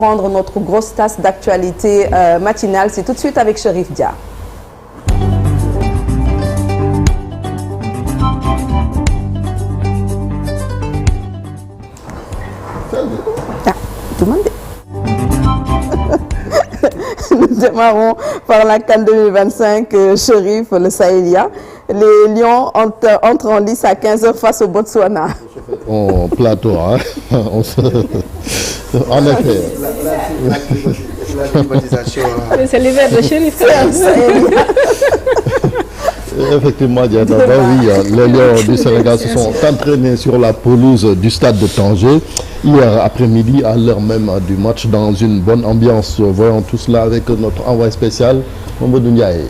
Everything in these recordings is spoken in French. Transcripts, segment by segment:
Prendre notre grosse tasse d'actualité matinale, c'est tout de suite avec Chérif Dia. Ah, demandez. Nous démarrons par la CAN 2025, Chérif, le Sahélien. Les Lions entrent en lice à 15h face au Botswana. En plateau, hein. En effet. C'est l'hiver de Chérif. Effectivement, oui, les Lions du Sénégal se sont entraînés sur la pelouse du stade de Tanger hier après-midi à l'heure même du match dans une bonne ambiance. Voyons tout cela avec notre envoyé spécial, Mamadou Ndiaye.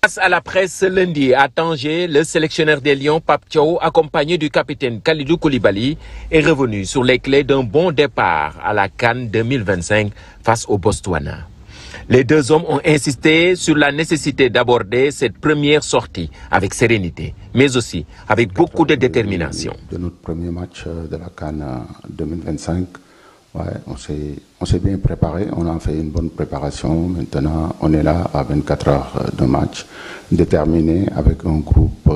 Face à la presse lundi à Tanger, le sélectionneur des Lions, Pape Thiaw, accompagné du capitaine Kalidou Koulibaly, est revenu sur les clés d'un bon départ à la CAN 2025 face au Botswana. Les deux hommes ont insisté sur la nécessité d'aborder cette première sortie avec sérénité, mais aussi avec beaucoup de détermination. De notre premier match de la CAN 2025, ouais, on s'est bien préparé, on a fait une bonne préparation. Maintenant, on est là à 24 heures de match, déterminé avec un groupe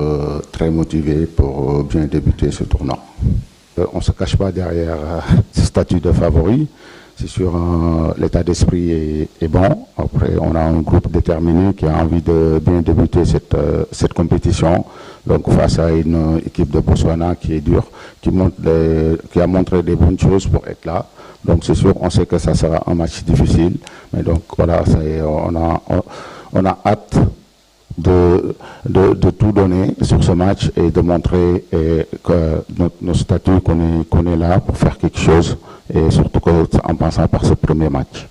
très motivé pour bien débuter ce tournoi. On ne se cache pas derrière ce statut de favori. C'est sûr, l'état d'esprit est bon. Après, on a un groupe déterminé qui a envie de bien débuter cette compétition. Donc, face à une équipe de Botswana qui est dure, qui a montré des bonnes choses pour être là. Donc, c'est sûr, on sait que ça sera un match difficile. Mais donc, voilà, on a hâte de tout donner sur ce match et de montrer que nos statuts qu'on est là pour faire quelque chose et surtout en passant par ce premier match.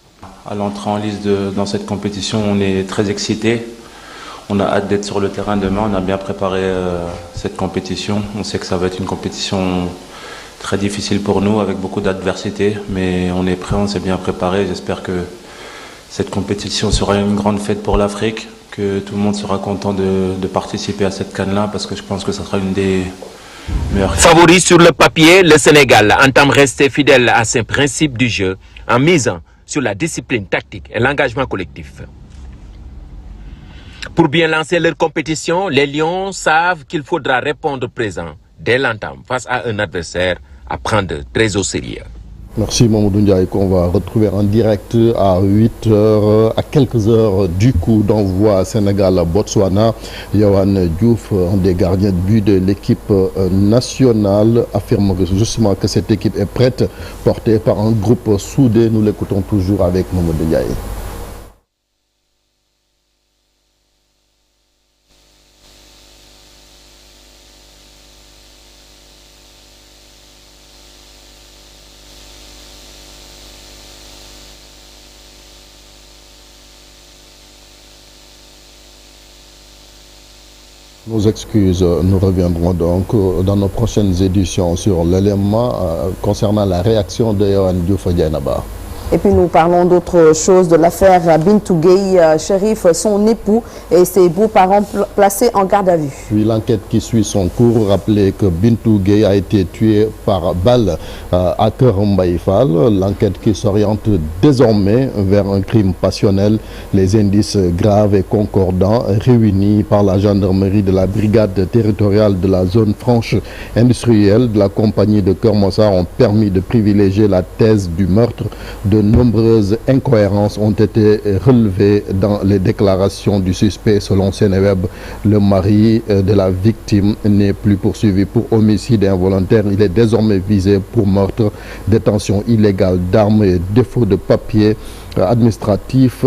À l'entrée en lice dans cette compétition, on est très excités. On a hâte d'être sur le terrain demain. On a bien préparé cette compétition. On sait que ça va être une compétition très difficile pour nous avec beaucoup d'adversité, mais on est prêt, on s'est bien préparé. J'espère que cette compétition sera une grande fête pour l'Afrique, que tout le monde sera content de participer à cette CAN-là parce que je pense que ça sera une des meilleures. Favori sur le papier, le Sénégal entame rester fidèle à ses principes du jeu en misant sur la discipline tactique et l'engagement collectif. Pour bien lancer leur compétition, les Lions savent qu'il faudra répondre présent dès l'entame face à un adversaire à prendre très au sérieux. Merci Mamadou Ndiaye qu'on va retrouver en direct à 8h, à quelques heures du coup d'envoi Sénégal-Botswana. Yohan Diouf, un des gardiens de but de l'équipe nationale, affirme justement que cette équipe est prête, portée par un groupe soudé. Nous l'écoutons toujours avec Mamadou Ndiaye. Nos excuses, nous reviendrons donc dans nos prochaines éditions sur l'élément concernant la réaction de Yohan Diouf Diaynaba. Et puis nous parlons d'autre chose, de l'affaire Bintou Gueye, Chérif, son époux et ses beaux-parents placés en garde à vue. Puis l'enquête qui suit son cours rappelait que Bintou Gueye a été tué par balle à Keur Mbaye Fall. L'enquête qui s'oriente désormais vers un crime passionnel. Les indices graves et concordants réunis par la gendarmerie de la brigade territoriale de la zone franche industrielle de la compagnie de Keur Massar ont permis de privilégier la thèse du meurtre. De nombreuses incohérences ont été relevées dans les déclarations du suspect. Selon Sénéweb, le mari de la victime n'est plus poursuivi pour homicide involontaire. Il est désormais visé pour meurtre, détention illégale d'armes et défaut de papier administratif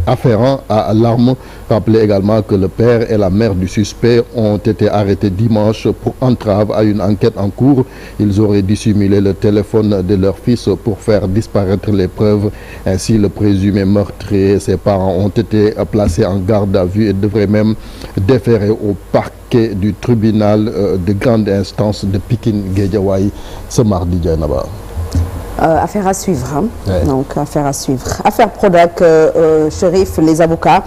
afférent à l'arme. Rappelez également que le père et la mère du suspect ont été arrêtés dimanche pour entrave à une enquête en cours. Ils auraient dissimulé le téléphone de leur fils pour faire disparaître les preuves. Ainsi, le présumé meurtrier et ses parents ont été placés en garde à vue et devraient même déférer au parquet du tribunal de grande instance de Pikine-Guédiawaye ce mardi. Diaynaba. Affaire à suivre. Hein? Ouais. Donc, affaire à suivre. Affaire Prodac, Chérif, les avocats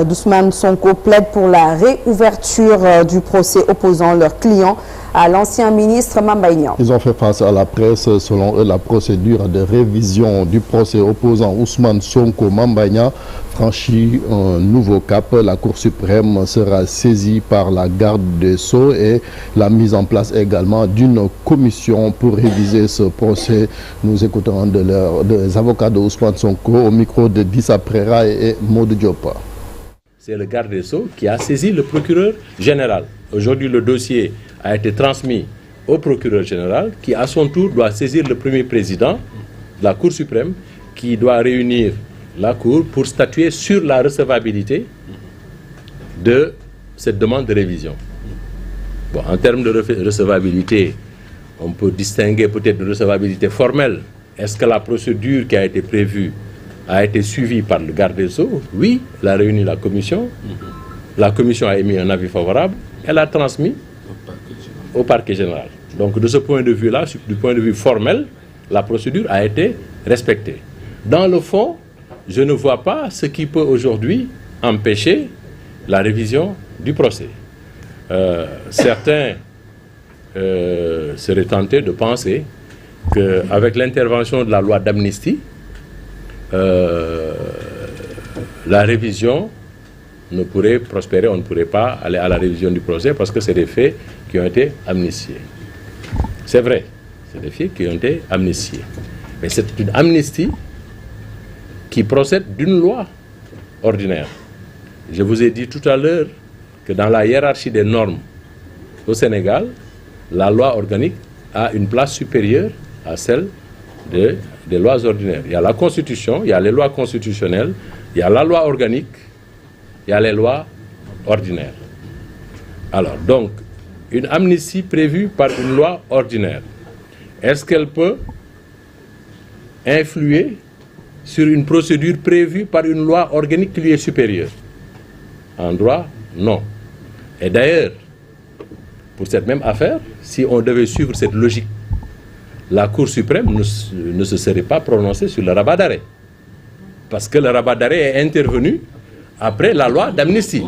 d'Ousmane Sonko plaident pour la réouverture du procès opposant leurs clients à l'ancien ministre Mame Mbaye Niang. Ils ont fait face à la presse. Selon eux, la procédure de révision du procès opposant Ousmane Sonko Mame Mbaye Niang franchit un nouveau cap. La Cour suprême sera saisie par la garde des Sceaux et la mise en place également d'une commission pour réviser ce procès. Nous écoutons des avocats de Ousmane Sonko au micro de Dissa Prera et Modou Diop. C'est le garde des Sceaux qui a saisi le procureur général. Aujourd'hui, le dossier a été transmis au procureur général qui, à son tour, doit saisir le premier président de la Cour suprême qui doit réunir la Cour pour statuer sur la recevabilité de cette demande de révision. Bon, en termes de recevabilité, on peut distinguer peut-être de recevabilité formelle. Est-ce que la procédure qui a été prévue a été suivie par le garde des Sceaux? Oui, elle a réuni la commission. La commission a émis un avis favorable. Elle a transmis au parquet général. Donc de ce point de vue-là, du point de vue formel, la procédure a été respectée. Dans le fond, je ne vois pas ce qui peut aujourd'hui empêcher la révision du procès. Certains seraient tentés de penser qu'avec l'intervention de la loi d'amnistie, la révision ne pourrait prospérer, on ne pourrait pas aller à la révision du procès parce que c'est des faits qui ont été amnistiés. C'est vrai, c'est des faits qui ont été amnistiés. Mais c'est une amnistie qui procède d'une loi ordinaire. Je vous ai dit tout à l'heure que dans la hiérarchie des normes au Sénégal, la loi organique a une place supérieure à celle des lois ordinaires. Il y a la Constitution, il y a les lois constitutionnelles, il y a la loi organique, il y a les lois ordinaires. Alors, donc, une amnistie prévue par une loi ordinaire, est-ce qu'elle peut influer sur une procédure prévue par une loi organique qui lui est supérieure? En droit, non. Et d'ailleurs, pour cette même affaire, si on devait suivre cette logique, la Cour suprême ne se serait pas prononcée sur le rabat d'arrêt. Parce que le rabat d'arrêt est intervenu après la loi d'amnistie.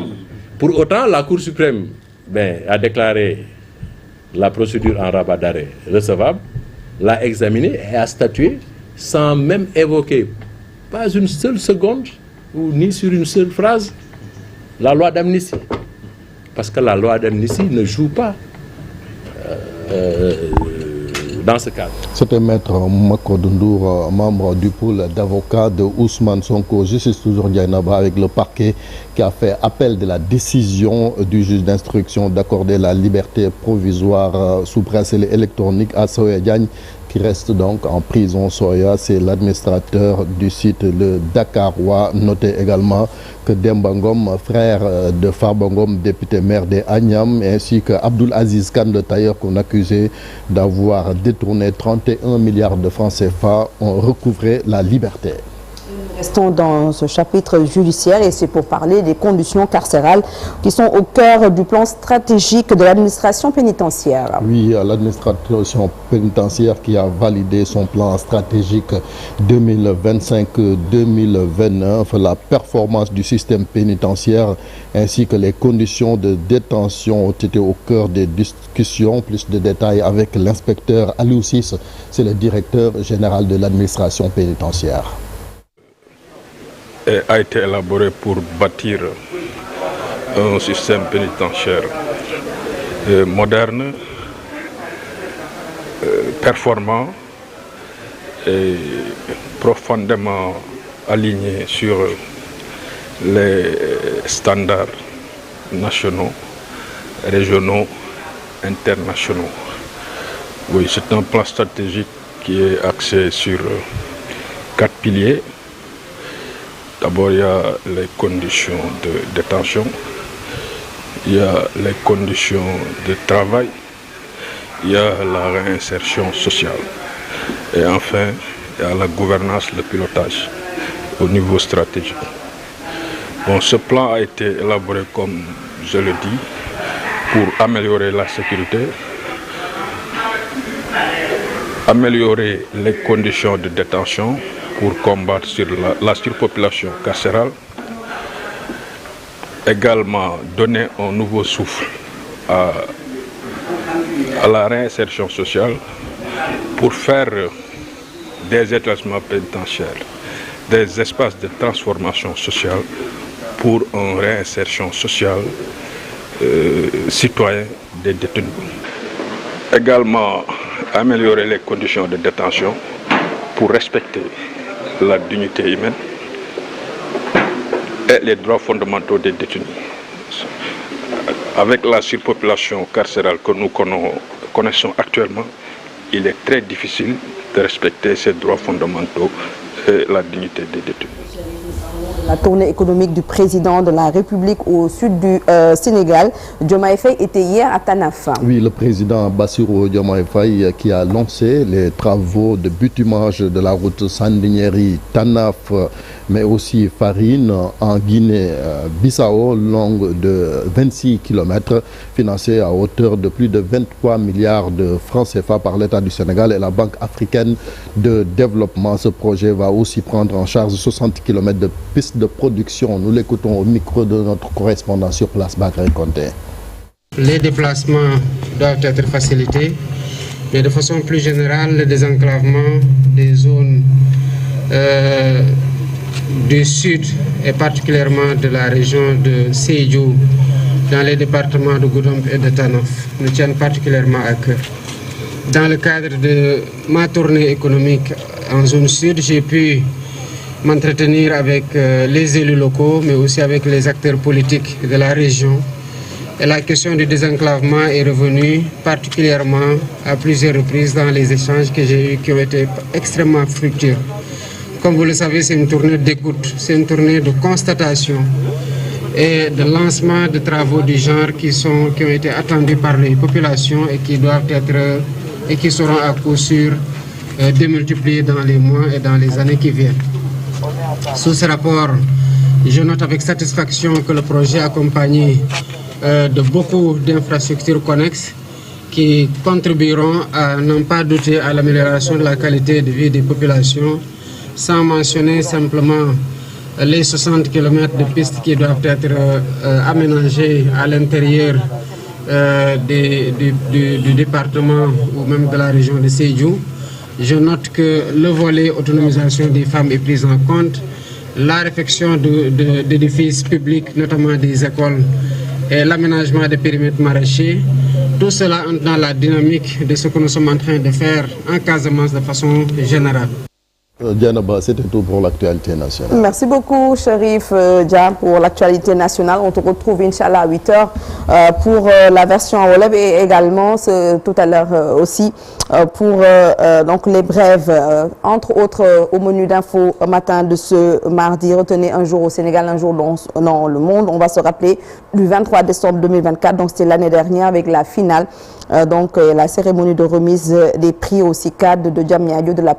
Pour autant, la Cour suprême a déclaré la procédure en rabat d'arrêt recevable, l'a examinée et a statué sans même évoquer pas une seule seconde ou ni sur une seule phrase la loi d'amnistie. Parce que la loi d'amnistie ne joue pas dans ce cadre. C'était Maître Makodou Ndour, membre du pool d'avocats de Ousmane Sonko. Justice toujours Ndiaynaba avec le parquet qui a fait appel de la décision du juge d'instruction d'accorder la liberté provisoire sous bracelet électronique à Soya Diagne, qui reste donc en prison. Soya, c'est l'administrateur du site Le Dakarois. Notez également que Demba Ngom, frère de Farba Ngom, député maire des Agnam, ainsi que Abdoul Aziz Khan, le tailleur qu'on accusait d'avoir détourné 31 milliards de francs CFA, ont recouvré la liberté. Restons dans ce chapitre judiciaire et c'est pour parler des conditions carcérales qui sont au cœur du plan stratégique de l'administration pénitentiaire. Oui, l'administration pénitentiaire qui a validé son plan stratégique 2025-2029, la performance du système pénitentiaire ainsi que les conditions de détention ont été au cœur des discussions. Plus de détails avec l'inspecteur Aliou Ciss, c'est le directeur général de l'administration pénitentiaire. A été élaboré pour bâtir un système pénitentiaire moderne, performant et profondément aligné sur les standards nationaux, régionaux, internationaux. Oui, c'est un plan stratégique qui est axé sur 4 piliers. D'abord, il y a les conditions de détention, il y a les conditions de travail, il y a la réinsertion sociale. Et enfin, il y a la gouvernance, le pilotage au niveau stratégique. Bon, ce plan a été élaboré, comme je le dis, pour améliorer la sécurité, améliorer les conditions de détention, pour combattre sur la surpopulation carcérale, également donner un nouveau souffle à à la réinsertion sociale pour faire des établissements pénitentiaires des espaces de transformation sociale pour une réinsertion sociale citoyenne des détenus. Également, améliorer les conditions de détention pour respecter la dignité humaine et les droits fondamentaux des détenus. Avec la surpopulation carcérale que nous connaissons actuellement, il est très difficile de respecter ces droits fondamentaux et la dignité des détenus. La tournée économique du président de la République au sud du Sénégal, Diomaye Faye, était hier à Tanaff. Oui, le président Bassirou Diomaye Faye qui a lancé les travaux de bitumage de la route Sandiniéry-Tanaf, mais aussi Farine en Guinée-Bissau, longue de 26 km, financée à hauteur de plus de 23 milliards de francs CFA par l'État du Sénégal et la Banque africaine de développement. Ce projet va aussi prendre en charge 60 km de pistes de production. Nous l'écoutons au micro de notre correspondant sur place, Bakary Konté. Les déplacements doivent être facilités, mais de façon plus générale, le désenclavement des zones du sud et particulièrement de la région de Sédhiou, dans les départements de Goudomp et de Tanaf, nous tiennent particulièrement à cœur. Dans le cadre de ma tournée économique en zone sud, j'ai pu m'entretenir avec les élus locaux, mais aussi avec les acteurs politiques de la région. Et la question du désenclavement est revenue particulièrement à plusieurs reprises dans les échanges que j'ai eus qui ont été extrêmement fructueux. Comme vous le savez, c'est une tournée d'écoute, c'est une tournée de constatation et de lancement de travaux du genre qui ont été attendus par les populations et qui doivent être et qui seront à coup sûr démultipliés dans les mois et dans les années qui viennent. Sous ce rapport, je note avec satisfaction que le projet est accompagné de beaucoup d'infrastructures connexes qui contribueront à n'en pas douter à l'amélioration de la qualité de vie des populations, sans mentionner simplement les 60 km de pistes qui doivent être aménagées à l'intérieur du département ou même de la région de Sédhiou. Je note que le volet autonomisation des femmes est pris en compte, la réfection d'édifices publics, notamment des écoles, et l'aménagement des périmètres maraîchers. Tout cela dans la dynamique de ce que nous sommes en train de faire en Casamance de façon générale. Dianaba, c'était tout pour l'actualité nationale. Merci beaucoup, Chérif Dia, pour l'actualité nationale. On te retrouve, Inch'Allah, à 8h pour la version en Wolof et également tout à l'heure aussi pour donc les brèves. Entre autres, au menu d'info matin de ce mardi, retenez un jour au Sénégal, un jour dans le monde. On va se rappeler du 23 décembre 2024, donc c'était l'année dernière avec la finale, donc la cérémonie de remise des prix au CICAD de Diamniadio de la